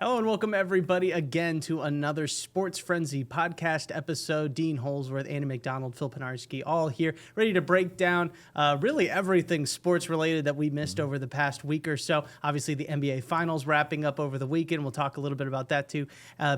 Hello and welcome everybody again to another Sports Frenzy podcast episode. Dean Holzwarth, Andy McDonald, Phil Pinarski, all here ready to break down really everything sports related that we missed over the past week or so. Obviously the NBA Finals wrapping up over the weekend. We'll talk a little bit about that to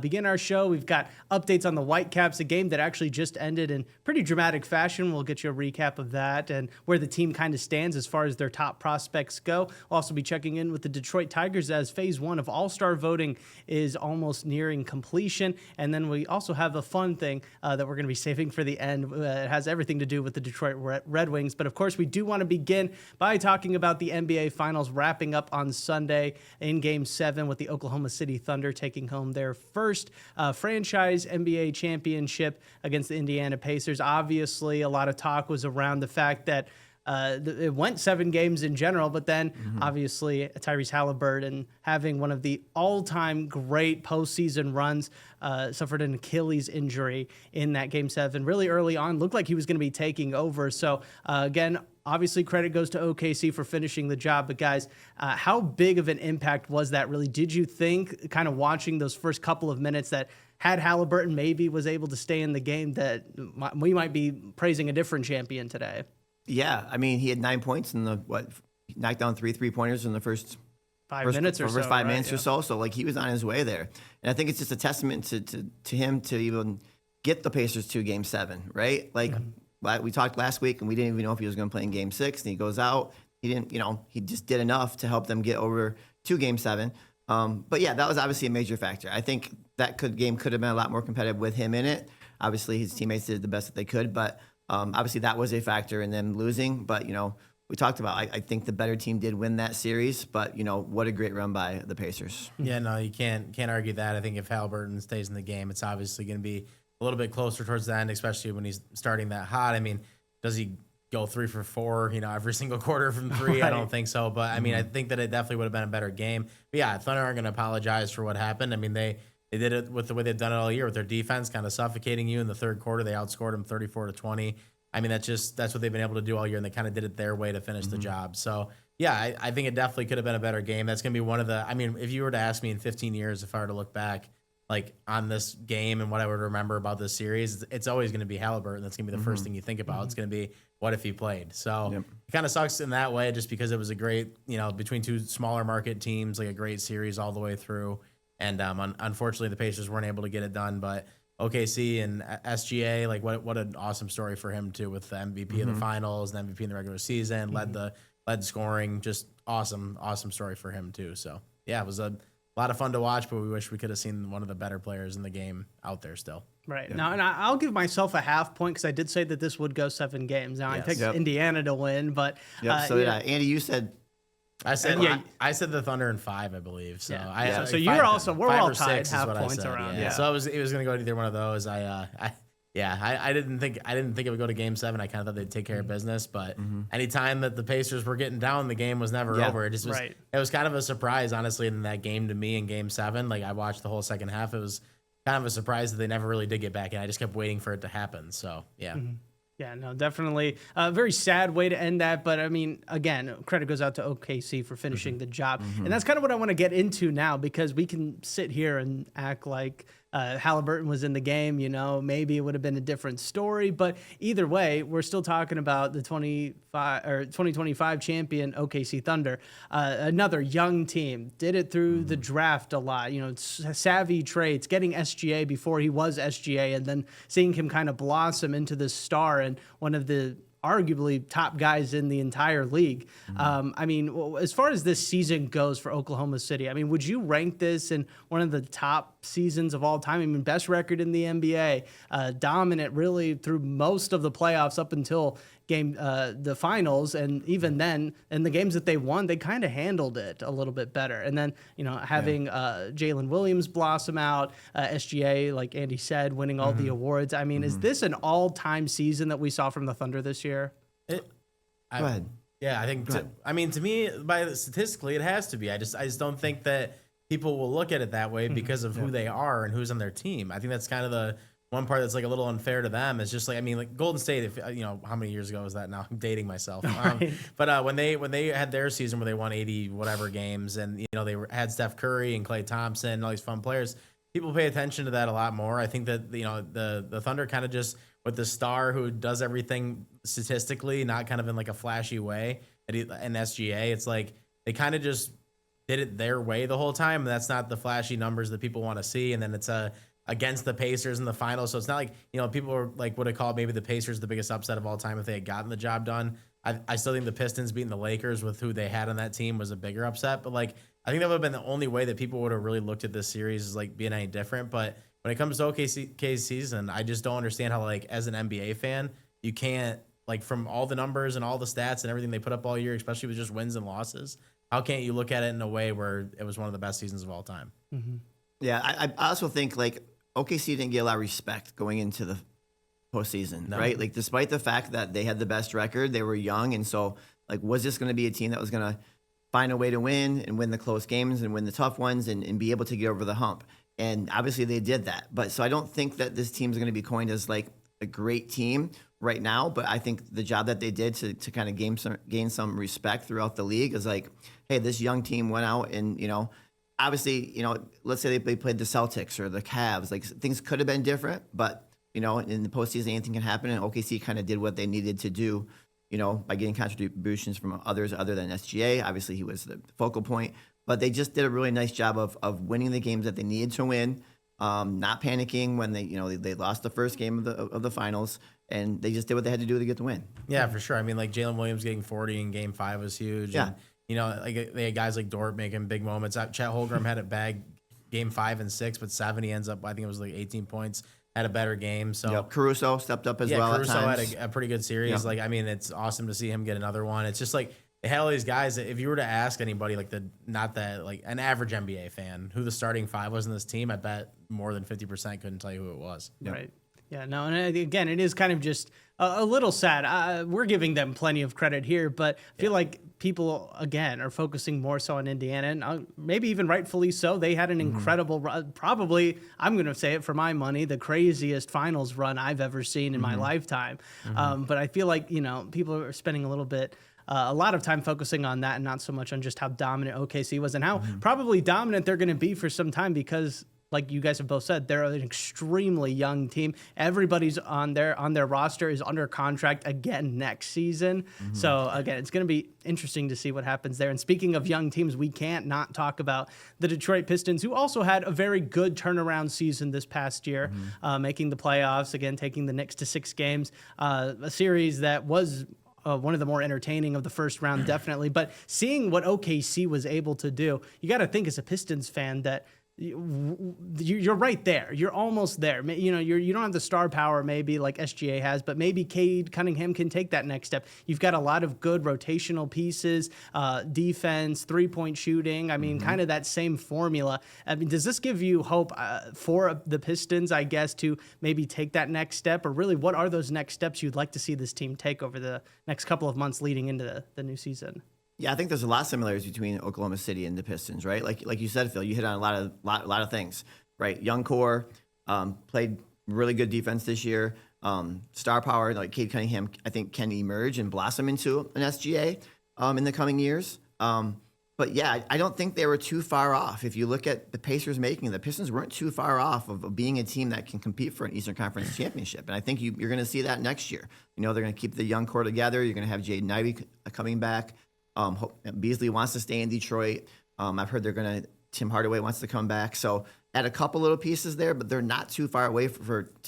begin our show. We've got updates on the Whitecaps, a game that actually just ended in pretty dramatic fashion. We'll get you a recap of that and where the team kind of stands as far as their top prospects go. We'll also be checking in with the Detroit Tigers as phase one of All-Star voting is almost nearing completion. And then we also have a fun thing that we're going to be saving for the end. It has everything to do with the Detroit Red Wings. But of course, we do want to begin by talking about the NBA Finals wrapping up on Sunday in Game 7 with the Oklahoma City Thunder taking home their first franchise NBA championship against the Indiana Pacers. Obviously, a lot of talk was around the fact that it went 7 games in general, but then obviously Tyrese Halliburton having one of the all-time great postseason runs suffered an Achilles injury in that Game 7 really early on. Looked like he was going to be taking over. So again, obviously credit goes to OKC for finishing the job. But guys, how big of an impact was that really? Did you think, kind of watching those first couple of minutes, that had Halliburton maybe was able to stay in the game, that we might be praising a different champion today? Yeah, I mean, he had 9 points in knocked down 3 3-pointers in the first 5 minutes or so. First 5 minutes or so. So, like, he was on his way there. And I think it's just a testament to him to even get the Pacers to Game 7, right? Like, we talked last week, and we didn't even know if he was going to play in Game 6, and he goes out. He didn't, he just did enough to help them get over to Game 7. But, yeah, that was obviously a major factor. I think that game could have been a lot more competitive with him in it. Obviously, his teammates did the best that they could, but obviously that was a factor in them losing. But, we talked about, I think the better team did win that series, but, what a great run by the Pacers. Yeah, no, you can't argue that. I think if Halliburton stays in the game, it's obviously going to be a little bit closer towards the end, especially when he's starting that hot. I mean, does he go 3 for 4, every single quarter from 3? Right. I don't think so. But, I mean, I think that it definitely would have been a better game. But, yeah, Thunder aren't going to apologize for what happened. I mean, they did it with the way they've done it all year, with their defense kind of suffocating you in the third quarter. They outscored them 34-20. I mean, that's what they've been able to do all year, and they kind of did it their way to finish the job. So, yeah, I think it definitely could have been a better game. That's going to be one of the – I mean, if you were to ask me in 15 years, if I were to look back, like, on this game and what I would remember about this series, it's always going to be Halliburton. That's going to be the first thing you think about. It's going to be, what if he played? So, It kind of sucks in that way, just because it was a great, between two smaller market teams, like a great series all the way through. And unfortunately, the Pacers weren't able to get it done, but OKC and SGA, like what an awesome story for him too, with the MVP of the finals, the MVP in the regular season, led scoring, just awesome story for him too. So yeah, it was a lot of fun to watch, but we wish we could have seen one of the better players in the game out there still. Right. Now, and I'll give myself a half point because I did say that this would go 7 games. Now I picked Indiana to win, but Andy, you said. I said the Thunder in 5, I believe. So so you're also we're all tied half points around. Yeah. So it was going to go to either one of those. I didn't think it would go to Game 7. I kind of thought they'd take care of business, but anytime that the Pacers were getting down, the game was never over. It just was. Right. It was kind of a surprise, honestly, in that game to me in Game 7. Like, I watched the whole second half. It was kind of a surprise that they never really did get back, and I just kept waiting for it to happen. So yeah. Yeah, no, definitely a very sad way to end that. But, I mean, again, credit goes out to OKC for finishing the job. And that's kind of what I want to get into now, because we can sit here and act like Halliburton was in the game. Maybe it would have been a different story. But either way, we're still talking about the 2025 champion OKC Thunder. Another young team. Did it through the draft a lot. Savvy trades, getting SGA before he was SGA, and then seeing him kind of blossom into this star and one of the arguably top guys in the entire league. I mean, as far as this season goes for Oklahoma City, I mean, would you rank this in one of the top seasons of all time? I mean, best record in the NBA, dominant really through most of the playoffs up until the finals, and even then, in the games that they won, they kind of handled it a little bit better. And then, having Jalen Williams blossom out, SGA, like Andy said, winning all the awards. I mean, is this an all-time season that we saw from the Thunder this year? Go ahead. Yeah, I think. To me, statistically, it has to be. I just don't think that people will look at it that way because of who they are and who's on their team. I think that's kind of one part that's like a little unfair to them is just like, I mean, like Golden State, if how many years ago was that now? I'm dating myself. But when they had their season where they won 80 whatever games, and they had Steph Curry and Klay Thompson and all these fun players, people pay attention to that a lot more. I think that the Thunder kind of just, with the star who does everything statistically, not kind of in like a flashy way, and SGA, it's like they kind of just did it their way the whole time, and that's not the flashy numbers that people want to see. And then it's against the Pacers in the finals, so it's not like people were like would have called maybe the Pacers the biggest upset of all time if they had gotten the job done. I still think the Pistons beating the Lakers with who they had on that team was a bigger upset, but like I think that would have been the only way that people would have really looked at this series as like being any different. But when it comes to OKC's season, I just don't understand how, like, as an NBA fan, you can't, like, from all the numbers and all the stats and everything they put up all year, especially with just wins and losses, how can't you look at it in a way where it was one of the best seasons of all time? Mm-hmm. Yeah, I also think, like, OKC didn't get a lot of respect going into the postseason, right? Like, despite the fact that they had the best record, they were young, and so, like, was this going to be a team that was going to find a way to win and win the close games and win the tough ones and be able to get over the hump? And obviously they did that. But so I don't think that this team is going to be coined as like a great team right now. But I think the job that they did to kind of gain some respect throughout the league is like, hey, this young team went out and, obviously, let's say they played the Celtics or the Cavs. Like, things could have been different. But, in the postseason, anything can happen. And OKC kind of did what they needed to do, by getting contributions from others other than SGA. Obviously, he was the focal point. But they just did a really nice job of winning the games that they needed to win, not panicking when they lost the first game of the finals, and they just did what they had to do to get the win. Yeah, for sure. I mean, like Jalen Williams getting 40 in Game 5 was huge. Yeah. And, like they had guys like Dort making big moments. Chet Holmgren had it bag Game 5 and 6, but 7 he ends up, I think it was like 18 points. Had a better game. So Caruso stepped up as well. Caruso at times. had a pretty good series. Yeah. Like, I mean, it's awesome to see him get another one. It's just like they had all these guys that if you were to ask anybody, like like an average NBA fan, who the starting five was in this team, I bet more than 50% couldn't tell you who it was. Yep. Right. Yeah, no, and again, it is kind of just a little sad. We're giving them plenty of credit here, but I feel like people, again, are focusing more so on Indiana, and maybe even rightfully so. They had an incredible, probably, I'm going to say it for my money, the craziest finals run I've ever seen in my lifetime. But I feel like, people are spending a lot of time focusing on that and not so much on just how dominant OKC was and how probably dominant they're going to be for some time because, like you guys have both said, they're an extremely young team. Everybody's on their roster is under contract again next season. So again, it's going to be interesting to see what happens there. And speaking of young teams, we can't not talk about the Detroit Pistons, who also had a very good turnaround season this past year, making the playoffs, again, taking the Knicks to 6 games, a series that was one of the more entertaining of the first round, definitely. But seeing what OKC was able to do, you got to think as a Pistons fan that you're right there. You're almost there. You don't have the star power maybe like SGA has, but maybe Cade Cunningham can take that next step. You've got a lot of good rotational pieces, defense, 3-point shooting. I mean, kind of that same formula. I mean, does this give you hope for the Pistons, I guess, to maybe take that next step? Or really, what are those next steps you'd like to see this team take over the next couple of months leading into the new season? Yeah, I think there's a lot of similarities between Oklahoma City and the Pistons, right? Like you said, Phil, you hit on a lot of things, right? Young core, played really good defense this year. Star power, like Cade Cunningham, I think can emerge and blossom into an SGA in the coming years. But yeah, I don't think they were too far off. If you look at the Pacers making, the Pistons weren't too far off of being a team that can compete for an Eastern Conference championship. And I think you're going to see that next year. They're going to keep the young core together. You're going to have Jaden Ivey coming back. Beasley wants to stay in Detroit. I've heard Tim Hardaway wants to come back. So add a couple little pieces there, but they're not too far away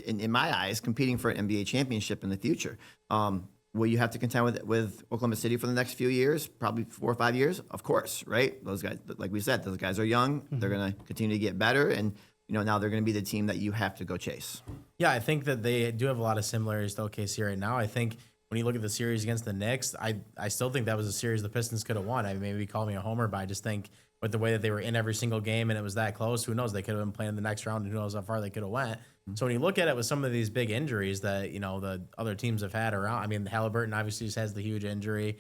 in my eyes, competing for an NBA championship in the future. Will you have to contend with Oklahoma City for the next few years? Probably 4 or 5 years, of course, right? Those guys, like we said, those guys are young. They're going to continue to get better, and now they're going to be the team that you have to go chase. Yeah, I think that they do have a lot of similarities to OKC right now. I think when you look at the series against the Knicks, I still think that was a series the Pistons could have won. I mean, maybe call me a homer, but I just think with the way that they were in every single game and it was that close, who knows? They could have been playing the next round and who knows how far they could have went. So when you look at it with some of these big injuries that, the other teams have had around, I mean, Halliburton obviously just has the huge injury.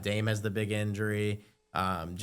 Dame has the big injury. Tatum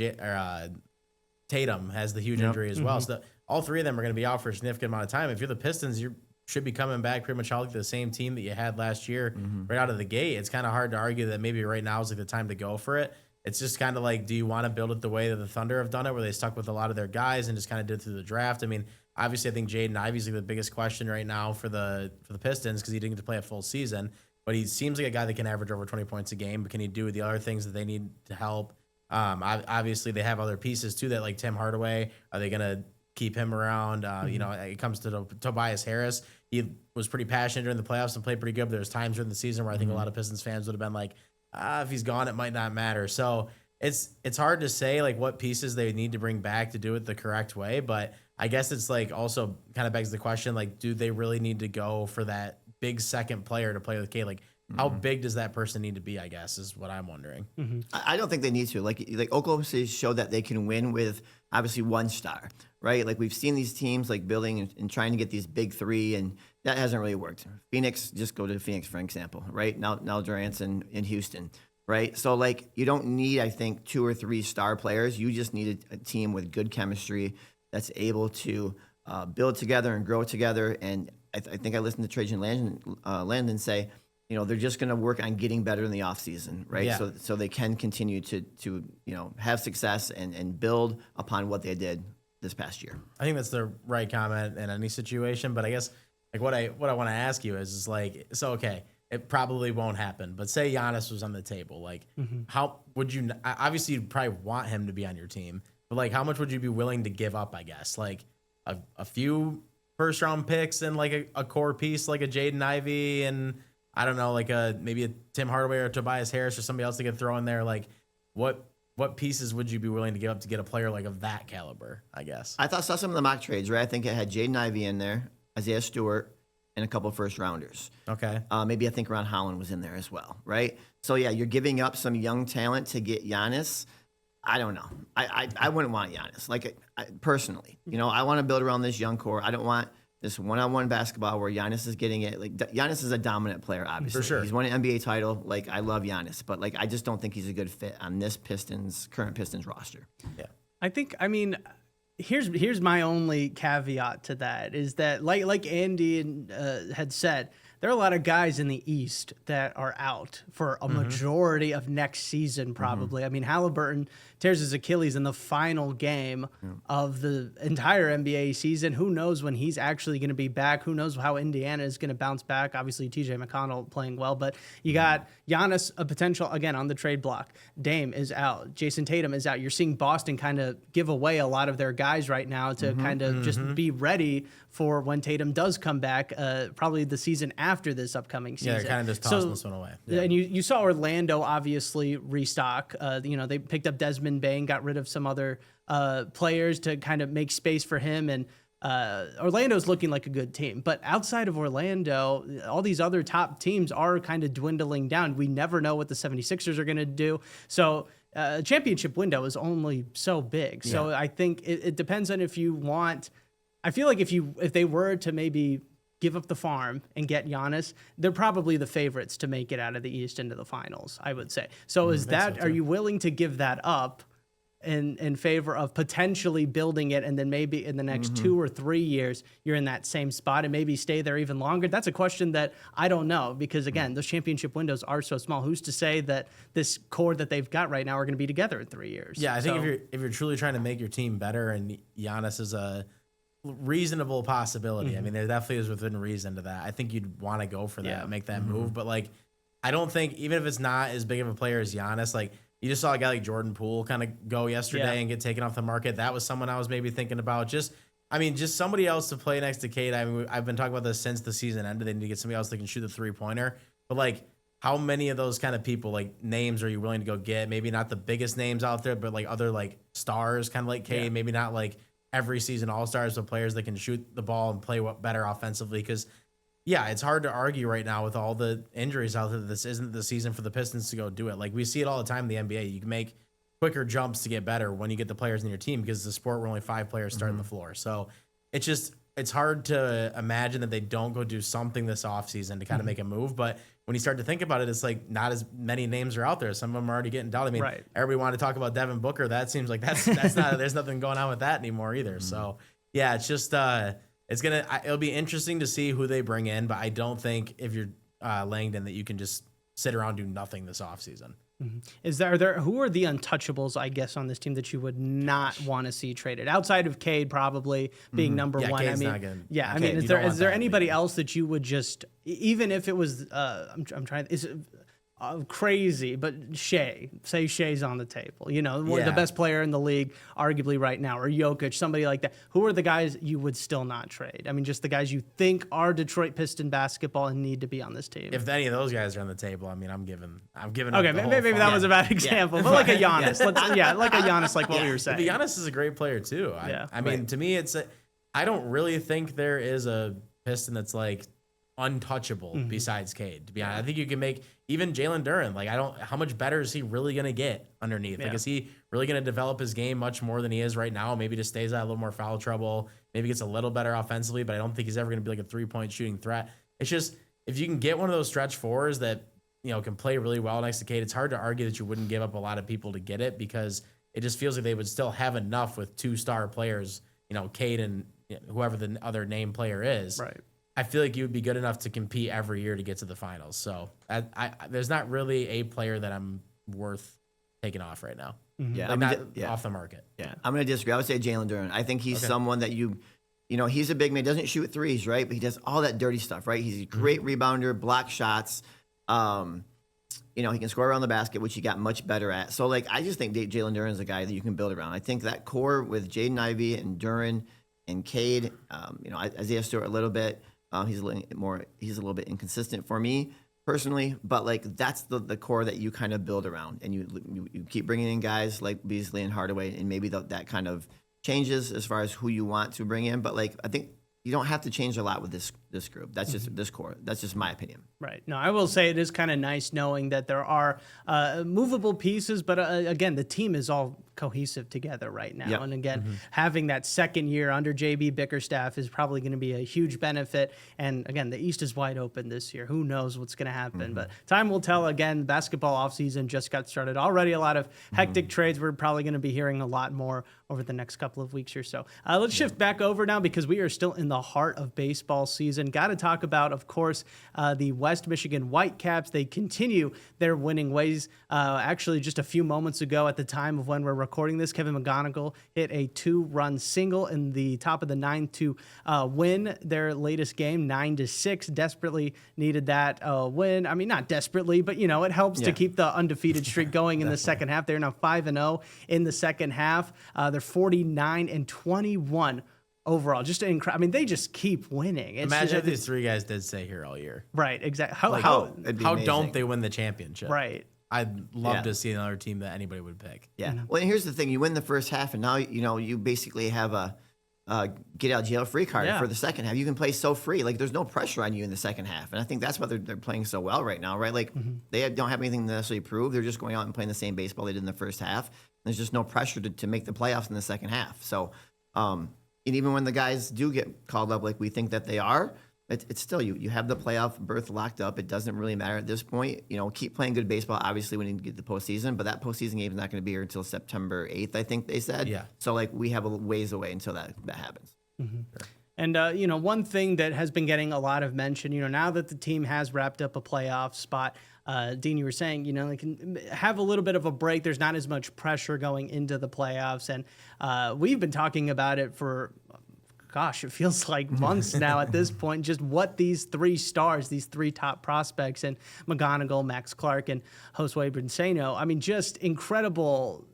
has the huge injury as well. So all three of them are going to be out for a significant amount of time. If you're the Pistons, you're should be coming back pretty much healthy, the same team that you had last year right out of the gate. It's kind of hard to argue that maybe right now is like the time to go for it. It's just kind of like, do you want to build it the way that the Thunder have done it, where they stuck with a lot of their guys and just kind of did through the draft? I mean, obviously, I think Jaden Ivey's like the biggest question right now for the Pistons because he didn't get to play a full season, but he seems like a guy that can average over 20 points a game. But can he do the other things that they need to help? Obviously, they have other pieces too, that like Tim Hardaway. Are they going to keep him around? You know, it comes to Tobias Harris. He was pretty passionate during the playoffs and played pretty good. But there's times during the season where I think a lot of Pistons fans would have been like, if he's gone, it might not matter. So it's hard to say like what pieces they need to bring back to do it the correct way. But I guess it's like also kind of begs the question, like, do they really need to go for that big second player to play with K? Like, how big does that person need to be, I guess, is what I'm wondering. I don't think they need to. Like Oklahoma City showed that they can win with obviously one star, right? Like we've seen these teams like building and trying to get these big three, and that hasn't really worked. Phoenix, just go to Phoenix for example, right? Now Durant's in Houston, right? So like you don't need, I think, 2 or 3 star players. You just need a team with good chemistry that's able to build together and grow together. And I think I listened to Trajan Landon say, you know, they're just going to work on getting better in the offseason, right? Yeah. So they can continue to you know, have success and build upon what they did this past year. I think that's the right comment in any situation. But I guess like what I want to ask you is like, so okay, it probably won't happen. But say Giannis was on the table, like how would you? Obviously, you'd probably want him to be on your team, but like how much would you be willing to give up? I guess like a few first round picks and like a core piece like a Jaden Ivey and I don't know, like maybe a Tim Hardaway or Tobias Harris or somebody else they could throw in there. Like what pieces would you be willing to give up to get a player like of that caliber, I guess? I saw some of the mock trades, right? I think it had Jaden Ivey in there, Isaiah Stewart, and a couple of first rounders. Okay. Maybe I think Ron Holland was in there as well, right? So yeah, you're giving up some young talent to get Giannis. I don't know. I wouldn't want Giannis. Like personally, you know, I want to build around this young core. I don't want this one-on-one basketball where Giannis is getting it. Like Giannis is a dominant player, obviously. For sure. He's won an NBA title. Like I love Giannis, but like I just don't think he's a good fit on this current Pistons roster. Yeah. I mean, here's my only caveat to that is that like Andy had said, there are a lot of guys in the East that are out for a majority of next season, probably. I mean, Halliburton tears his Achilles in the final game of the entire NBA season. Who knows when he's actually going to be back? Who knows how Indiana is going to bounce back? Obviously, TJ McConnell playing well, but you got Giannis, a potential, again, on the trade block. Dame is out. Jason Tatum is out. You're seeing Boston kind of give away a lot of their guys right now to kind of just be ready for when Tatum does come back, probably the season after this upcoming season. Yeah, they're kind of just tossing this one away. Yeah. And you saw Orlando obviously restock. You know, they picked up Desmond Bane, got rid of some other players to kind of make space for him. And Orlando's looking like a good team. But outside of Orlando, all these other top teams are kind of dwindling down. We never know what the 76ers are going to do. So championship window is only so big. So I think it depends on if you want. I feel like if they were to maybe give up the farm and get Giannis, they're probably the favorites to make it out of the East into the finals, I would say. So are you willing to give that up in favor of potentially building it and then maybe in the next 2 or 3 years you're in that same spot and maybe stay there even longer? That's a question that I don't know because, again, those championship windows are so small. Who's to say that this core that they've got right now are going to be together in 3 years? Yeah, I think if you're truly trying to make your team better and Giannis is a reasonable possibility. I mean, there definitely is within reason to that. I think you'd want to go for that, make that move. But like, I don't think even if it's not as big of a player as Giannis, like you just saw a guy like Jordan Poole kind of go yesterday and get taken off the market. That was someone I was maybe thinking about. Just somebody else to play next to Kate. I mean, I've been talking about this since the season ended. They need to get somebody else that can shoot the 3-pointer. But like, how many of those kind of people, like names, are you willing to go get? Maybe not the biggest names out there, but like other like stars, kind of like Kate. Maybe not like every season all-stars, but players that can shoot the ball and play better offensively. Because, yeah, it's hard to argue right now with all the injuries out there that this isn't the season for the Pistons to go do it. Like, we see it all the time in the NBA. You can make quicker jumps to get better when you get the players in your team because the sport where only 5 players starting the floor. So it's hard to imagine that they don't go do something this offseason to kind of make a move. But when you start to think about it, it's like not as many names are out there. Some of them are already getting down. I mean, everybody wanted to talk about Devin Booker. That seems like that's not, there's nothing going on with that anymore either. So yeah, it's it'll be interesting to see who they bring in, but I don't think if you're Langdon that you can just sit around and do nothing this offseason. Who are the untouchables, I guess, on this team that you would not want to see traded outside of Cade probably being number one? Cade's I mean, not gonna, yeah, I Cade, mean, you don't want is there that anybody league. else that you would just, even if it was, I'm trying, is it crazy, but say Shea's on the table, one of the Yeah. best player in the league, arguably right now, or Jokic, somebody like that. Who are the guys you would still not trade? I mean, just the guys you think are Detroit Piston basketball and need to be on this team. If any of those guys are on the table, I mean, I'm giving. Okay, maybe that was a bad example, but like a Giannis, like a Giannis, like what we were saying. But Giannis is a great player too. I mean, to me, I don't really think there is a Piston that's like untouchable besides Cade. To be honest, I think you can make even Jalen Duren. Like, how much better is he really gonna get underneath? Like, is he really gonna develop his game much more than he is right now? Maybe just stays out of a little more foul trouble. Maybe gets a little better offensively, but I don't think he's ever gonna be like a 3-point shooting threat. It's just if you can get one of those stretch fours that can play really well next to Cade, it's hard to argue that you wouldn't give up a lot of people to get it because it just feels like they would still have enough with 2-star players, Cade and whoever the other name player is. Right. I feel like you would be good enough to compete every year to get to the finals. So there's not really a player that I'm worth taking off right now. Yeah, Off the market. Yeah, I'm going to disagree. I would say Jalen Duren. I think he's someone that he's a big man. Doesn't shoot threes, right? But he does all that dirty stuff, right? He's a great rebounder, block shots. He can score around the basket, which he got much better at. So, I just think Jalen Duren is a guy that you can build around. I think that core with Jaden Ivey and Duren and Cade, Isaiah Stewart a little bit. He's a little bit inconsistent for me personally, but that's the core that you kind of build around, and you keep bringing in guys like Beasley and Hardaway, and maybe that kind of changes as far as who you want to bring in. But I think you don't have to change a lot with this group. That's just this core. That's just my opinion. Right. No, I will say it is kind of nice knowing that there are movable pieces, but again, the team is all cohesive together right now. Yep. And again, having that second year under JB Bickerstaff is probably going to be a huge benefit. And again, the East is wide open this year. Who knows what's going to happen? But time will tell. Again, basketball offseason just got started. Already a lot of hectic trades. We're probably going to be hearing a lot more over the next couple of weeks or so. Let's shift back over now because we are still in the heart of baseball season. Got to talk about, of course, the West Michigan Whitecaps. They continue their winning ways. Actually, just a few moments ago at the time of when we're recording this, Kevin McGonigal hit a 2-run single in the top of the ninth to win their latest game, 9-6. Desperately needed that win. I mean, not desperately, but, it helps to keep the undefeated streak going in the second half. They're now 5-0 in the second half. They're 49-21 overall. Just incredible. I mean, they just keep winning. Imagine if these three guys did stay here all year. Right, exactly. How amazing. don't they win the championship? Right. I'd love to see another team that anybody would pick. Yeah. Well, and here's the thing: you win the first half, and now you basically have a get out of jail free card for the second half. You can play so free. There's no pressure on you in the second half, and I think that's why they're playing so well right now, right? They don't have anything to necessarily prove. They're just going out and playing the same baseball they did in the first half. There's just no pressure to make the playoffs in the second half. So, and even when the guys do get called up, like we think that they are, it's still you have the playoff berth locked up. It doesn't really matter at this point. Keep playing good baseball. Obviously, when you get the postseason, but that postseason game is not going to be here until September 8th, I think they said. Yeah. So we have a ways away until that happens. Sure. And, one thing that has been getting a lot of mention, now that the team has wrapped up a playoff spot, Dean, you were saying, they can have a little bit of a break. There's not as much pressure going into the playoffs. And we've been talking about it for, it feels like months now at this point, just what these three stars, these three top prospects, and McGonigal, Max Clark, and Josue Brinceno, I mean, just incredible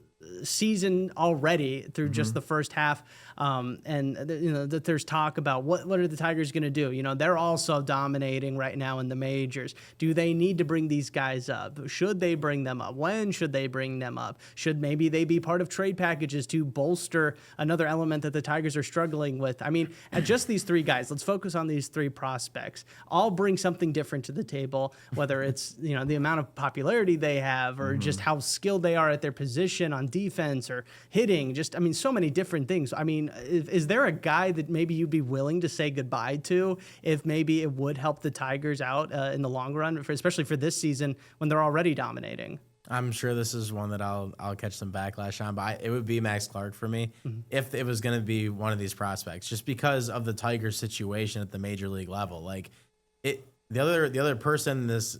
season already through just the first half. And that there's talk about what are the Tigers going to do? They're also dominating right now in the majors. Do they need to bring these guys up? Should they bring them up? When should they bring them up? Should maybe they be part of trade packages to bolster another element that the Tigers are struggling with? I mean, at just these three guys, let's focus on these three prospects. All bring something different to the table, whether it's, the amount of popularity they have or just how skilled they are at their position on defense or hitting, so many different things. I mean, is there a guy that maybe you'd be willing to say goodbye to if maybe it would help the Tigers out in the long run, especially for this season when they're already dominating? I'm sure this is one that I'll catch some backlash on, but it would be Max Clark for me if it was going to be one of these prospects, just because of the Tigers situation at the major league level. Like the other person in this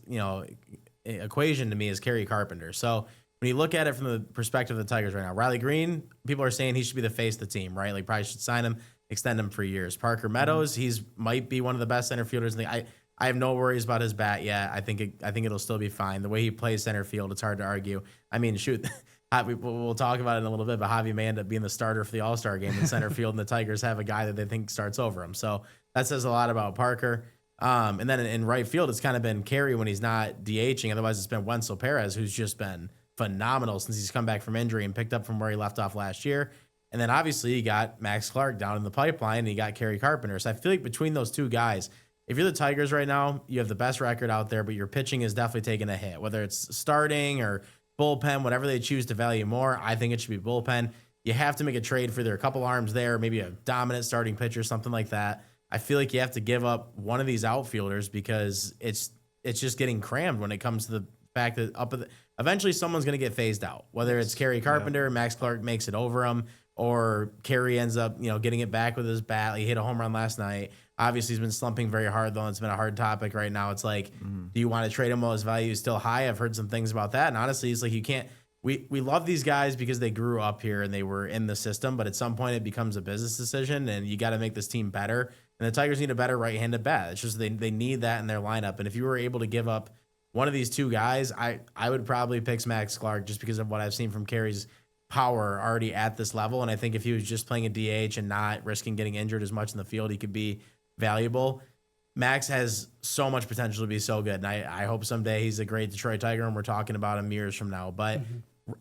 equation to me is Kerry Carpenter. So when you look at it from the perspective of the Tigers right now, Riley Green, people are saying he should be the face of the team, right? Like probably should sign him, extend him for years. Parker Meadows, he's might be one of the best center fielders in the. I have no worries about his bat yet. I think it'll still be fine. The way he plays center field, it's hard to argue. I mean, shoot, we'll talk about it in a little bit, but Javi may end up being the starter for the All-Star game in center field, and the Tigers have a guy that they think starts over him. So that says a lot about Parker. And then in right field, it's kind of been Carey when he's not DHing. Otherwise, it's been Wenzel Perez, who's just been phenomenal since he's come back from injury and picked up from where he left off last year. And then obviously you got Max Clark down in the pipeline, and you got Kerry Carpenter. So I feel like between those two guys, if you're the Tigers right now, you have the best record out there, but your pitching is definitely taking a hit, whether it's starting or bullpen, whatever they choose to value more. I think it should be bullpen. You have to make a trade for either a couple arms there, maybe a dominant starting pitcher, something like that. I feel like you have to give up one of these outfielders because it's just getting crammed when it comes to the fact that eventually someone's going to get phased out, whether it's Kerry Carpenter, Max Clark makes it over him, or Kerry ends up getting it back with his bat. He hit a home run last night. Obviously, he's been slumping very hard, though. It's been a hard topic right now. It's like, do you want to trade him while his value is still high? I've heard some things about that. And honestly, it's like you can't – we love these guys because they grew up here and they were in the system. But at some point, it becomes a business decision, and you got to make this team better. And the Tigers need a better right-handed bat. It's just they need that in their lineup. And if you were able to give up one of these two guys, I would probably pick Max Clark just because of what I've seen from Kerry's power already at this level. And I think if he was just playing a DH and not risking getting injured as much in the field, he could be – valuable. Max has so much potential to be so good, and I hope someday he's a great Detroit Tiger, and we're talking about him years from now. But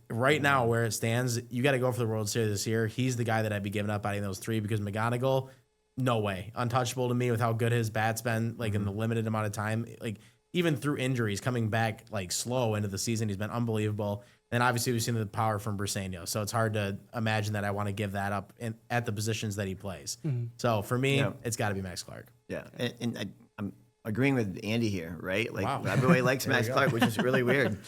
right now, where it stands, you got to go for the World Series this year. He's the guy that I'd be giving up out of those three because McGonigal, no way, untouchable to me with how good his bat's been, like in the limited amount of time, like even through injuries, coming back like slow into the season, he's been unbelievable. And obviously, we've seen the power from Briseño, so it's hard to imagine that I want to give that up at the positions that he plays. So for me, it's got to be Max Clark. Yeah, and I'm agreeing with Andy here, right? Like everybody likes Max Clark, which is really weird.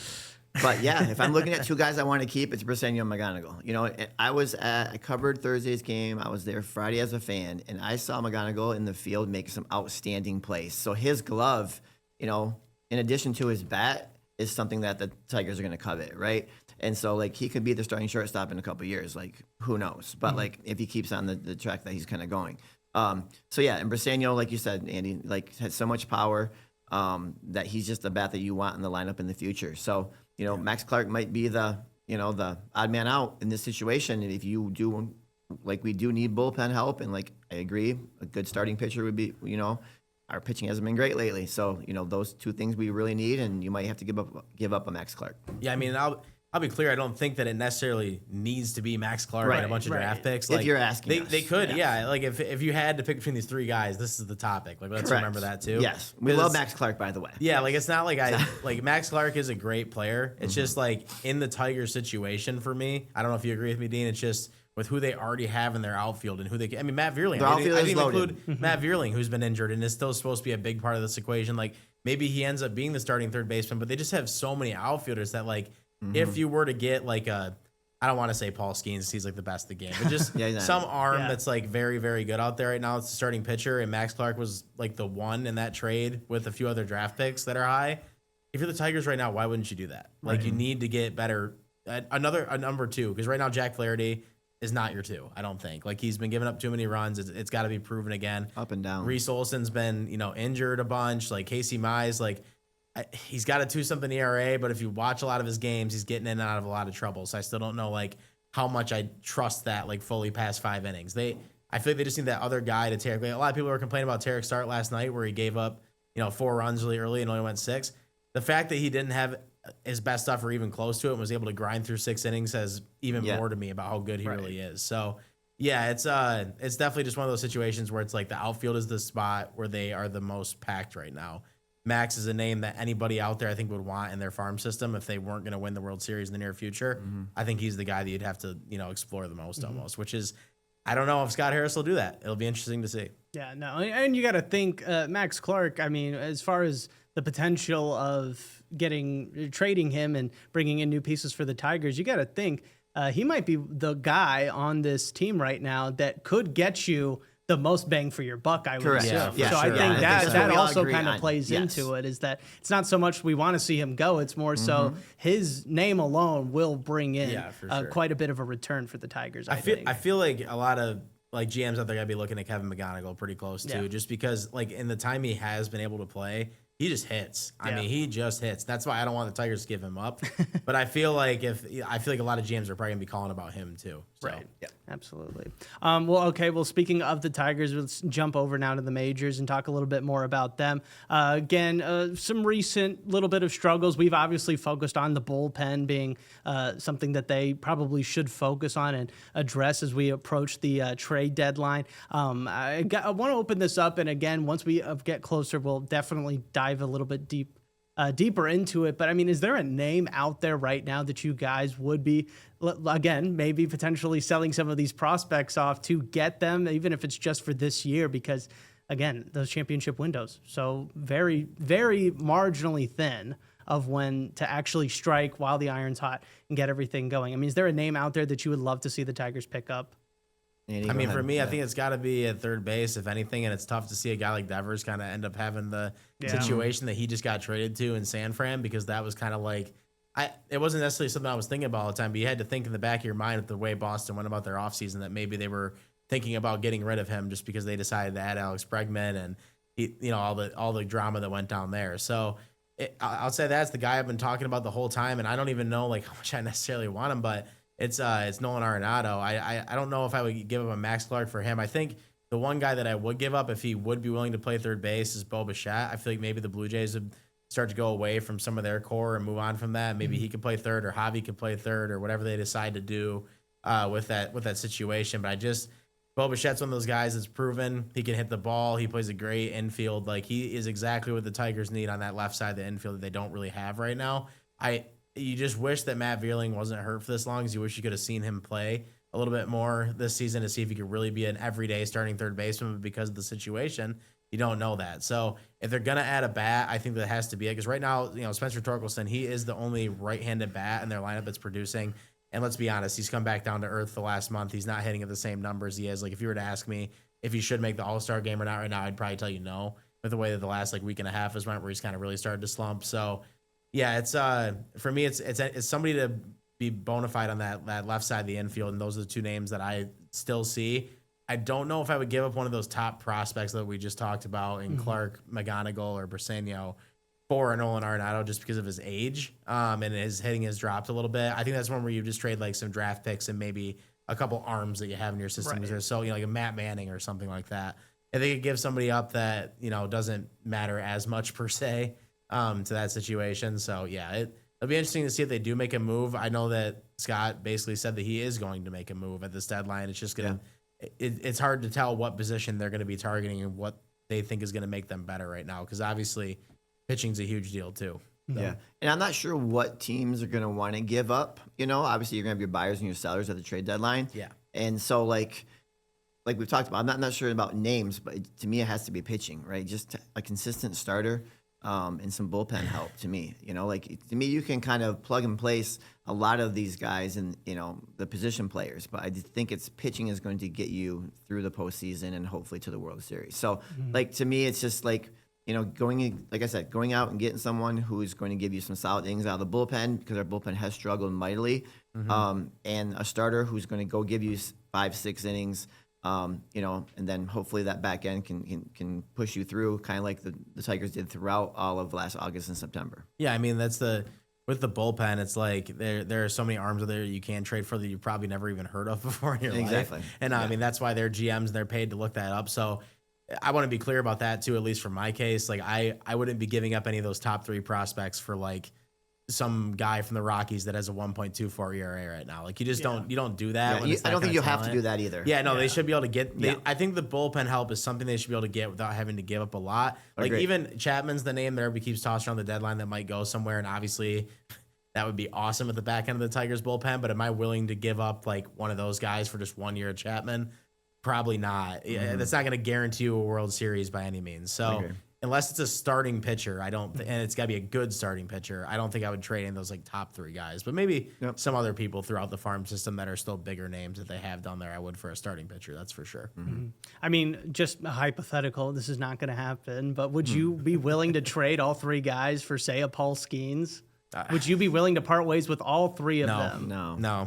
But yeah, if I'm looking at two guys I want to keep, it's Briseño and McGonigal. I covered Thursday's game. I was there Friday as a fan, and I saw McGonigal in the field make some outstanding plays. So his glove, in addition to his bat, is something that the Tigers are going to covet, right? And so, like, he could be the starting shortstop in a couple of years. Like, who knows? But, like, if he keeps on the track that he's kind of going. So, yeah, and Briseño, like you said, Andy, like, has so much power that he's just the bat that you want in the lineup in the future. So, Max Clark might be the odd man out in this situation. And if you do, like, we do need bullpen help. And, like, I agree, a good starting pitcher would be, our pitching hasn't been great lately. So, those two things we really need, and you might have to give up a Max Clark. Yeah, I mean, I'll be clear. I don't think that it necessarily needs to be Max Clark and a bunch of draft picks. Like, if you're asking they could, yeah. Like, if you had to pick between these three guys, this is the topic. Like, let's remember that, too. Yes. We love Max Clark, by the way. Yeah, like, it's not like like, Max Clark is a great player. It's just, like, in the Tigers situation for me, I don't know if you agree with me, Dean, it's just with who they already have in their outfield and who they – I mean, Matt Vierling. I didn't even include Matt Vierling, who's been injured and is still supposed to be a big part of this equation. Like, maybe he ends up being the starting third baseman, but they just have so many outfielders that, like, if you were to get, like, I don't want to say Paul Skeens, he's, like, the best of the game, but just some arm that's, like, very, very good out there right now. It's the starting pitcher, and Max Clark was, like, the one in that trade with a few other draft picks that are high. If you're the Tigers right now, why wouldn't you do that? Like, you need to get better – a number two, because right now Jack Flaherty – is not your two, I don't think. Like, he's been giving up too many runs. It's got to be proven again. Up and down. Reese Olson's been, injured a bunch. Like, Casey Mize, like, he's got a 2-something ERA, but if you watch a lot of his games, he's getting in and out of a lot of trouble. So I still don't know, like, how much I trust that, like, fully past 5 innings. I feel like they just need that other guy to Tarek. Like, a lot of people were complaining about Tarek's start last night where he gave up, 4 runs really early and only went 6. The fact that he didn't have his best stuff or even close to it and was able to grind through 6 innings says even more to me about how good he really is. So, yeah, it's definitely just one of those situations where it's like the outfield is the spot where they are the most packed right now. Max is a name that anybody out there I think would want in their farm system if they weren't going to win the World Series in the near future. I think he's the guy that you'd have to, explore the most almost, which is I don't know if Scott Harris will do that. It'll be interesting to see. Yeah, no, and you got to think Max Clark. I mean, as far as the potential of trading him and bringing in new pieces for the Tigers, you got to think he might be the guy on this team right now that could get you the most bang for your buck, I would Correct. assume. Yeah, so sure. I think that we all also agree kind of on. plays Yes. into it, is that it's not so much we want to see him go, it's more so his name alone will bring in for sure. quite a bit of a return for the Tigers, I think. I feel like a lot of like GMs out there gotta be looking at Kevin McGonigal pretty close too, Yeah. just because like in the time he has been able to play, he just hits. I Yeah. mean, he just hits. That's why I don't want the Tigers to give him up. But I feel like a lot of GMs are probably gonna be calling about him too. So. Right. Yeah. Absolutely. Well, speaking of the Tigers, let's jump over now to the majors and talk a little bit more about them. Again, some recent little bit of struggles. We've obviously focused on the bullpen being something that they probably should focus on and address as we approach the trade deadline. I want to open this up, and again, once we get closer, we'll definitely dive a little bit deeper into it. But I mean, is there a name out there right now that you guys would be, again, maybe potentially selling some of these prospects off to get them, even if it's just for this year? Because again, those championship windows, so very, very marginally thin of when to actually strike while the iron's hot and get everything going. I mean, is there a name out there that you would love to see the Tigers pick up? Andy, I go mean, ahead. for me, I think it's got to be at third base, if anything, and it's tough to see a guy like Devers kind of end up having the situation that he just got traded to in San Fran, because that was kind of like, it wasn't necessarily something I was thinking about all the time, but you had to think in the back of your mind at the way Boston went about their offseason that maybe they were thinking about getting rid of him just because they decided to add Alex Bregman and all the drama that went down there. So I'll say that's the guy I've been talking about the whole time, and I don't even know like how much I necessarily want him, but it's Nolan Arenado. I don't know if I would give up a Max Clark for him. I think the one guy that I would give up if he would be willing to play third base is Bo Bichette. I feel like maybe the Blue Jays would start to go away from some of their core and move on from that. Maybe he could play third, or Javi could play third, or whatever they decide to do with that situation. But Bo Bichette's one of those guys that's proven he can hit the ball. He plays a great infield. Like, he is exactly what the Tigers need on that left side of the infield that they don't really have right now. You just wish that Matt Vierling wasn't hurt for this long, because you wish you could have seen him play a little bit more this season to see if he could really be an everyday starting third baseman. But because of the situation, you don't know that. So if they're going to add a bat, I think that has to be it. Because right now, Spencer Torkelson, he is the only right-handed bat in their lineup that's producing. And let's be honest, he's come back down to earth the last month. He's not hitting at the same numbers he is. Like, if you were to ask me if he should make the All-Star game or not right now, I'd probably tell you no, with the way that the last week and a half has went, where he's kind of really started to slump. So yeah, it's for me, it's somebody to be bona fide on that left side of the infield, and those are the two names that I still see. I don't know if I would give up one of those top prospects that we just talked about in Clark, McGonigal, or Briseño for Nolan Arenado, just because of his age and his hitting has dropped a little bit. I think that's one where you just trade like some draft picks and maybe a couple arms that you have in your system. Right. So like a Matt Manning or something like that. If they could give somebody up that doesn't matter as much per se to that situation. So yeah, it'll be interesting to see if they do make a move. I know that Scott basically said that he is going to make a move at this deadline. It's just gonna it's hard to tell what position they're going to be targeting and what they think is going to make them better right now, because obviously pitching's a huge deal too. So. Yeah. And I'm not sure what teams are going to want to give up. Obviously you're going to have your buyers and your sellers at the trade deadline. Yeah. And so like we've talked about, I'm not sure about names, but to me it has to be pitching, right? Just a consistent starter and some bullpen help to me. To me, you can kind of plug and place a lot of these guys and, the position players, but I think it's pitching is going to get you through the postseason and hopefully to the World Series. So to me, it's just going out and getting someone who's going to give you some solid innings out of the bullpen, because our bullpen has struggled mightily, and a starter who's going to go give you 5-6 innings, and then hopefully that back end can push you through, kind of like the Tigers did throughout all of last August and September. Yeah, I mean, with the bullpen, it's like there are so many arms there you can trade for that you probably never even heard of before in your Exactly. life. And I mean, that's why they're GMs and they're paid to look that up. So I want to be clear about that too, at least for my case. Like, I wouldn't be giving up any of those top 3 prospects for like some guy from the Rockies that has a 1.24 ERA right now. Like, you just don't do that. Yeah, I don't think you have to do that either. Yeah, no, they should be able to get. I think the bullpen help is something they should be able to get without having to give up a lot. Like, Agreed. even Chapman's the name that everybody keeps tossing around the deadline that might go somewhere, and obviously that would be awesome at the back end of the Tigers bullpen. But am I willing to give up like one of those guys for just 1 year of Chapman? Probably not. That's not going to guarantee you a World Series by any means. So unless it's a starting pitcher, and it's got to be a good starting pitcher, I don't think I would trade any of those like top 3 guys. But maybe some other people throughout the farm system that are still bigger names that they have down there, I would for a starting pitcher. That's for sure. I mean, just a hypothetical. This is not going to happen. But would you be willing to trade all 3 guys for, say, a Paul Skeens? Would you be willing to part ways with all 3 of them? No.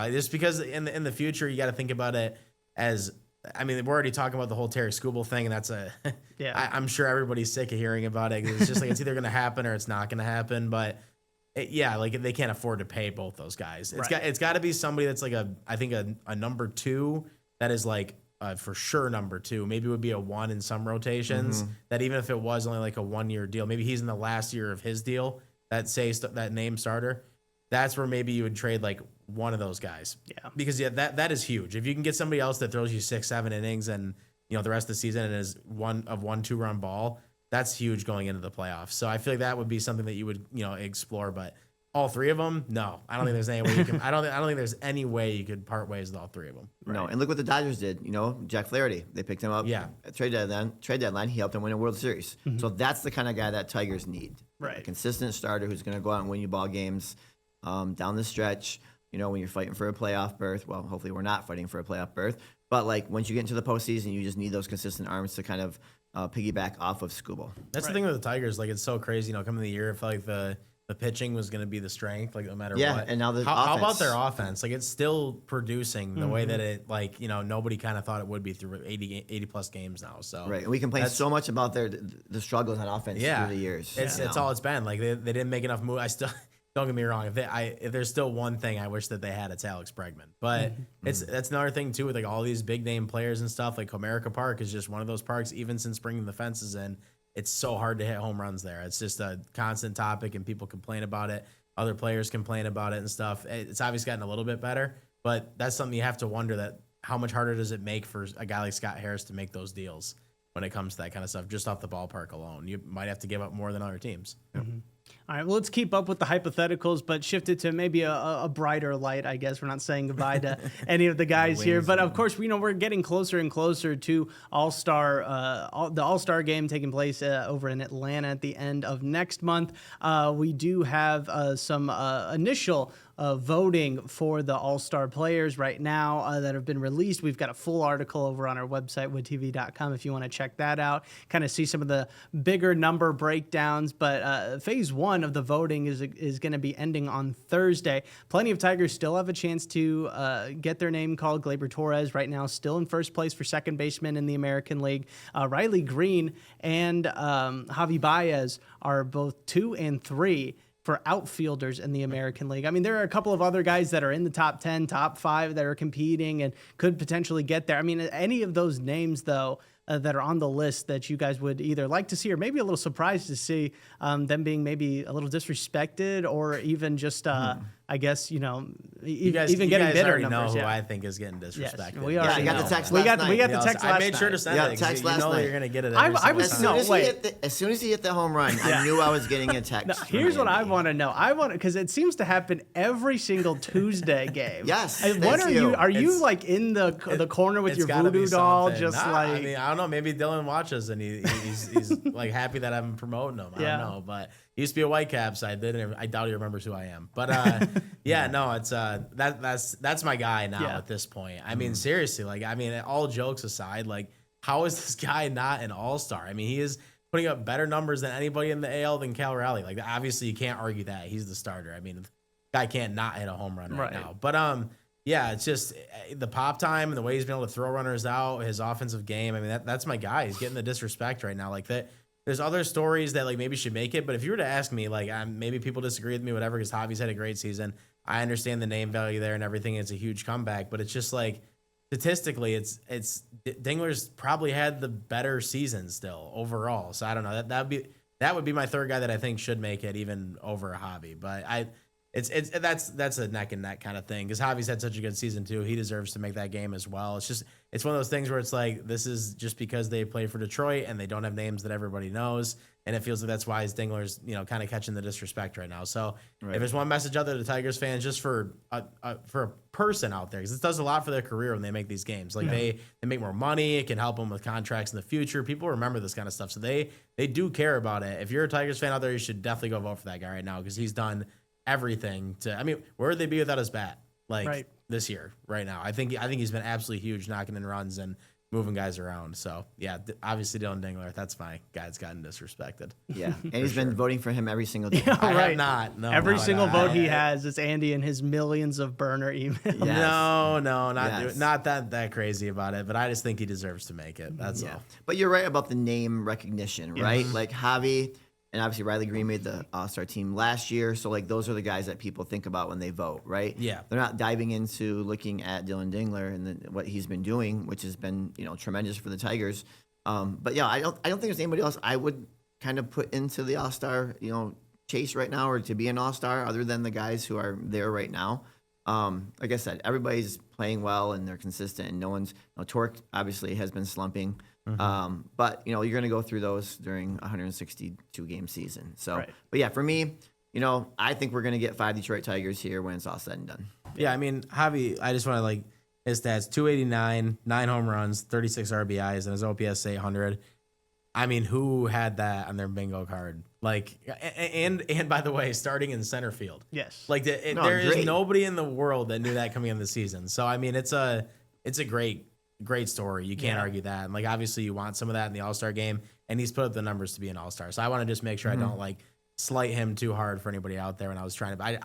Just because in the future, you got to think about it as. I mean, we're already talking about the whole Terry Skubal thing, and that's I'm sure everybody's sick of hearing about it. 'Cause it's just like it's either going to happen or it's not going to happen. But like they can't afford to pay both those guys. It's got to be somebody that's like a number 2 that is like for sure number 2. Maybe it would be a 1 in some rotations. That even if it was only like a 1-year deal, maybe he's in the last year of his deal. That name starter. That's where maybe you would trade like one of those guys. Yeah. Because that is huge. If you can get somebody else that throws you 6-7 innings and the rest of the season and is 1-2 run ball, that's huge going into the playoffs. So I feel like that would be something that you would explore. But all 3 of them, no, I don't think there's any way you can. I don't think there's any way you could part ways with all 3 of them. Right? No, and look what the Dodgers did. Jack Flaherty, they picked him up. Yeah. Trade deadline, he helped them win a World Series. So that's the kind of guy that Tigers need. Right. A consistent starter who's going to go out and win you ball games down the stretch. When you're fighting for a playoff berth. Well, hopefully we're not fighting for a playoff berth. But like once you get into the postseason, you just need those consistent arms to kind of piggyback off of Skubal. That's the thing with the Tigers. Like it's so crazy. Coming the year, I felt like the pitching was going to be the strength, like no matter what. Yeah, and now the offense. How about their offense? Like it's still producing the way that it nobody kind of thought it would be through 80 plus games now. So right, and we complain so much about the struggles on offense through the years. It's all it's been. Like they didn't make enough moves. I still. Don't get me wrong. If there's still one thing I wish that they had, it's Alex Bregman. But that's another thing too with like all these big name players and stuff. Like Comerica Park is just one of those parks. Even since bringing the fences in, it's so hard to hit home runs there. It's just a constant topic, and people complain about it. Other players complain about it and stuff. It's obviously gotten a little bit better, but that's something you have to wonder that how much harder does it make for a guy like Scott Harris to make those deals when it comes to that kind of stuff, just off the ballpark alone. You might have to give up more than other teams. All right, well, let's keep up with the hypotheticals, but shift it to maybe a brighter light, I guess. We're not saying goodbye to any of the guys here. But, of course, we're getting closer and closer to the All-Star game taking place over in Atlanta at the end of next month. We do have some initial voting for the All-Star players right now that have been released. We've got a full article over on our website, woodtv.com, if you want to check that out, kind of see some of the bigger number breakdowns. But phase 1 of the voting is going to be ending on Thursday. Plenty of Tigers still have a chance to get their name called. Gleyber Torres right now still in first place for second baseman in the American League. Riley Green and Javi Baez are both 2 and 3 for outfielders in the American League. I mean, there are a couple of other guys that are in the top 10, top 5 that are competing and could potentially get there. I mean, any of those names, though, that are on the list that you guys would either like to see or maybe a little surprised to see them being maybe a little disrespected or even just, I guess, even getting better numbers. Know who I think is getting disrespected. Yes, we already I got the text we last got night. the text last night. I made sure to send it. Text last night. You're going to get it. As soon as he hit the home run, I knew I was getting a text. No, here's what I want to know. Because it seems to happen every single Tuesday game. Yes. What are you? Are you like in the corner with your voodoo doll? Just I mean, I don't know. Maybe Dylan watches and he's like happy that I'm promoting him. I don't know, but he used to be a Whitecaps. I doubt he remembers who I am. But it's that's my guy now at this point. I mean, seriously, all jokes aside, like how is this guy not an all-star? I mean, he is putting up better numbers than anybody in the AL than Cal Raleigh. Like obviously you can't argue that he's the starter. I mean, the guy can't not hit a home run right now. But it's just the pop time and the way he's been able to throw runners out, his offensive game. I mean, that's my guy. He's getting the disrespect right now. Like that. There's other stories that like maybe should make it, but if you were to ask me, like maybe people disagree with me, whatever, because Javi's had a great season. I understand the name value there and everything. It's a huge comeback, but it's just like statistically, it's Dingler's probably had the better season still overall. So I don't know. That would be my third guy that I think should make it even over a Javi. But that's a neck and neck kind of thing because Javi's had such a good season too. He deserves to make that game as well. It's one of those things where it's like this is just because they play for Detroit and they don't have names that everybody knows, and it feels like that's why his Dingler's kind of catching the disrespect right now. So if there's one message out there to Tigers fans, just for a person out there, because it does a lot for their career when they make these games. Like they make more money, it can help them with contracts in the future. People remember this kind of stuff, so they do care about it. If you're a Tigers fan out there, you should definitely go vote for that guy right now because he's done everything to. I mean, where would they be without his bat? This year, right now, I think he's been absolutely huge, knocking in runs and moving guys around. So yeah, obviously Dylan Dingler, that's my guy that's gotten disrespected. Yeah, and he's been voting for him every single day. I have not. No, every no, single no, vote he has is Andy and his millions of burner emails. Yes. No, Yes. not that crazy about it. But I just think he deserves to make it. That's all. But you're right about the name recognition, right? Like Javi. And obviously Riley Green made the All-Star team last year. So, like, those are the guys that people think about when they vote, right? Yeah. They're not diving into looking at Dylan Dingler and what he's been doing, which has been, tremendous for the Tigers. But, yeah, I don't think there's anybody else I would kind of put into the All-Star, chase right now or to be an All-Star other than the guys who are there right now. Like I said, everybody's playing well and they're consistent. And no one's Torque obviously has been slumping. But you're going to go through those during a 162 game season. So, But yeah, for me, I think we're going to get 5 Detroit Tigers here when it's all said and done. Yeah, I mean, Javi, I just want to his stats: 289, 9 home runs, 36 RBIs, and his OPS 800. I mean, who had that on their bingo card? And by the way, starting in center field. Yes. There is nobody in the world that knew that coming in the season. So I mean, it's a great story. You can't argue that. And obviously you want some of that in the All-Star game, and he's put up the numbers to be an All-Star. So I want to just make sure I don't slight him too hard for anybody out there when I was trying to.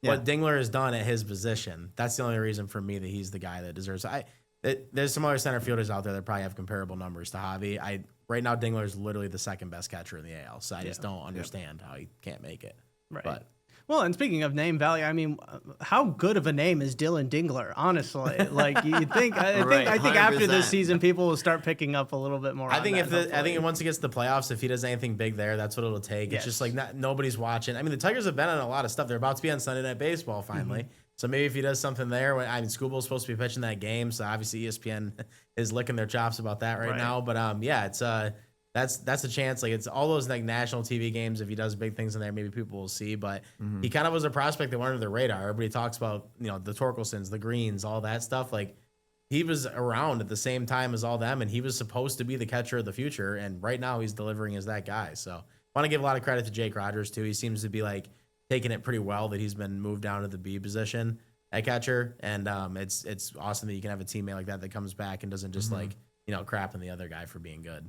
What Dingler has done at his position, that's the only reason for me that he's the guy that deserves it. There's some other center fielders out there that probably have comparable numbers to Javi. Right now Dingler is literally the second best catcher in the AL. So I just don't understand how he can't make it. Right. But well, and speaking of name value, I mean, how good of a name is Dylan Dingler? Honestly, you think I think after this season, people will start picking up a little bit more. I think once he gets to the playoffs, if he does anything big there, that's what it'll take. It's just nobody's watching. I mean, the Tigers have been on a lot of stuff. They're about to be on Sunday Night Baseball finally. So maybe if he does something there, Scooble's supposed to be pitching that game, so obviously ESPN is licking their chops about that right now. But it's that's a chance. It's all those national TV games. If he does big things in there, maybe people will see. But he kind of was a prospect that went under the radar. Everybody talks about the Torkelsons, the Greens, all that stuff. He was around at the same time as all them, and he was supposed to be the catcher of the future. And right now he's delivering as that guy. So I want to give a lot of credit to Jake Rogers too. He seems to be taking it pretty well that he's been moved down to the B position at catcher. And it's awesome that you can have a teammate like that comes back and doesn't just crapping the other guy for being good.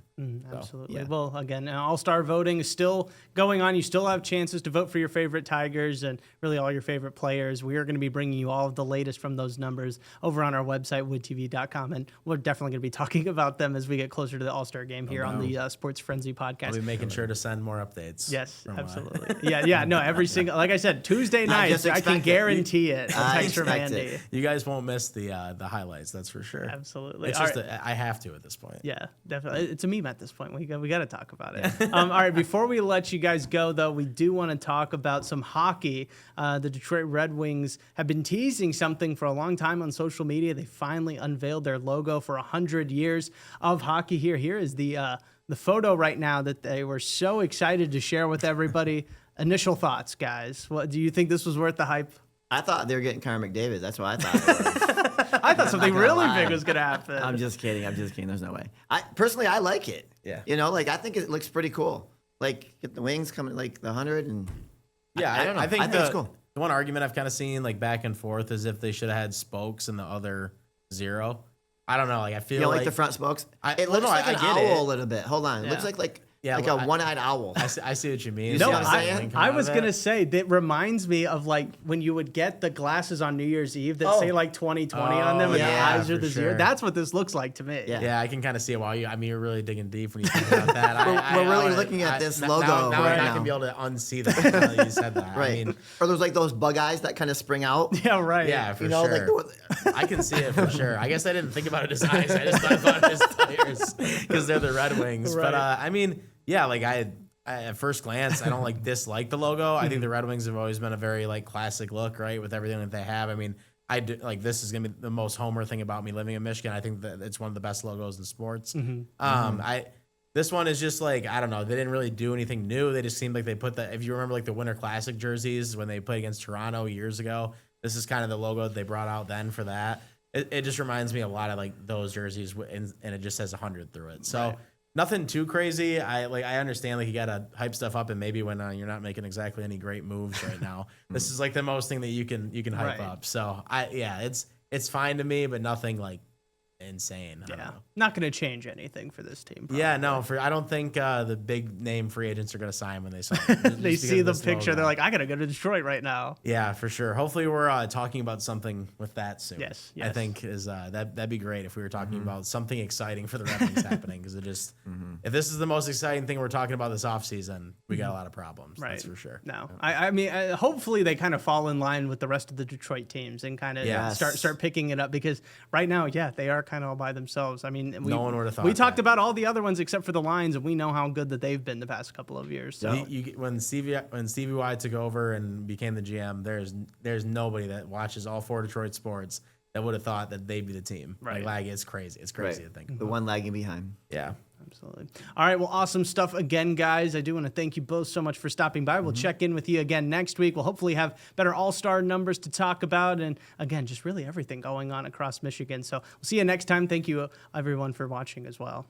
Absolutely. Yeah. Well, again, All-Star voting is still going on. You still have chances to vote for your favorite Tigers and really all your favorite players. We are going to be bringing you all of the latest from those numbers over on our website, woodtv.com, and we're definitely going to be talking about them as we get closer to the All-Star game here on the Sports Frenzy podcast. I'll be making sure to send more updates. Yes, absolutely. No, every single, like I said, Tuesday nights, I can guarantee it. I'll text from Andy. You guys won't miss the highlights, that's for sure. Absolutely. It's just I have to at this point. Yeah, definitely. It's a meme at this point. We got to talk about it. All right, before we let you guys go, though, we do want to talk about some hockey. The Detroit Red Wings have been teasing something for a long time on social media. They finally unveiled their logo for 100 years of hockey here. Here is the photo right now that they were so excited to share with everybody. Initial thoughts, guys. What do you think this was worth the hype? I thought they were getting Connor McDavid. That's what I thought it was. I thought something really big was going to happen. I'm just kidding. There's no way. Personally, I like it. Yeah. I think it looks pretty cool. Get the Wings coming the 100 and yeah, I don't know. I think it's cool. The one argument I've kind of seen back and forth is if they should have had spokes in the other 0. I don't know. I feel like the front spokes. It looks like an owl a little bit. Hold on. It looks like a one-eyed owl. I see what you mean. You see what I'm saying? I was going to say, that reminds me of when you would get the glasses on New Year's Eve that say 2020 on them and the eyes are the 0. That's what this looks like to me. Yeah, I can kind of see it. You're really digging deep when you think about that. We're really looking at this logo now. Now I'm not going to be able to unsee that now that you said that. Right. Or there's those bug eyes that kind of spring out. Yeah, right. Yeah, for sure. I can see it for sure. I guess I didn't think about it as eyes. I just thought about it as tires because they're the Red Wings. Right. But, at first glance, I don't like dislike the logo. I think the Red Wings have always been a very like classic look, right, with everything that they have. I mean, I do, like this is gonna be the most homer thing about me living in Michigan. I think that it's one of the best logos in sports. This one is just like, I don't know. They didn't really do anything new. They just seemed like they put the, if you remember like the Winter Classic jerseys when they played against Toronto years ago, this is kind of the logo that they brought out then for that. It just reminds me a lot of like those jerseys and it just says 100 through it. So nothing too crazy. I understand like you got to hype stuff up and maybe when you're not making exactly any great moves right now, this is like the most thing that you can hype up. So it's fine to me, but nothing like insane. I don't know. Not going to change anything for this team. Probably. Yeah, no, I don't think the big name free agents are going to sign when they sign. They see the picture, they're like, I got to go to Detroit right now. Yeah, for sure. Hopefully we're talking about something with that soon. Yes. I think is that'd be great if we were talking about something exciting for the Red Wings happening because it just if this is the most exciting thing we're talking about this offseason, we got a lot of problems. Right. That's for sure. No, I mean, hopefully they kind of fall in line with the rest of the Detroit teams and kind of start picking it up because right now, they are kind of all by themselves. I mean, no one would have thought we talked about all the other ones except for the Lions, and we know how good that they've been the past couple of years. So when Stevie Y took over and became the GM, there's nobody that watches all 4 Detroit sports that would have thought that they'd be the team. Right. Like it's crazy. It's crazy to think. The one lagging behind. Yeah. Absolutely. All right. Well, awesome stuff again, guys. I do want to thank you both so much for stopping by. We'll check in with you again next week. We'll hopefully have better all-star numbers to talk about. And again, just really everything going on across Michigan. So we'll see you next time. Thank you, everyone, for watching as well.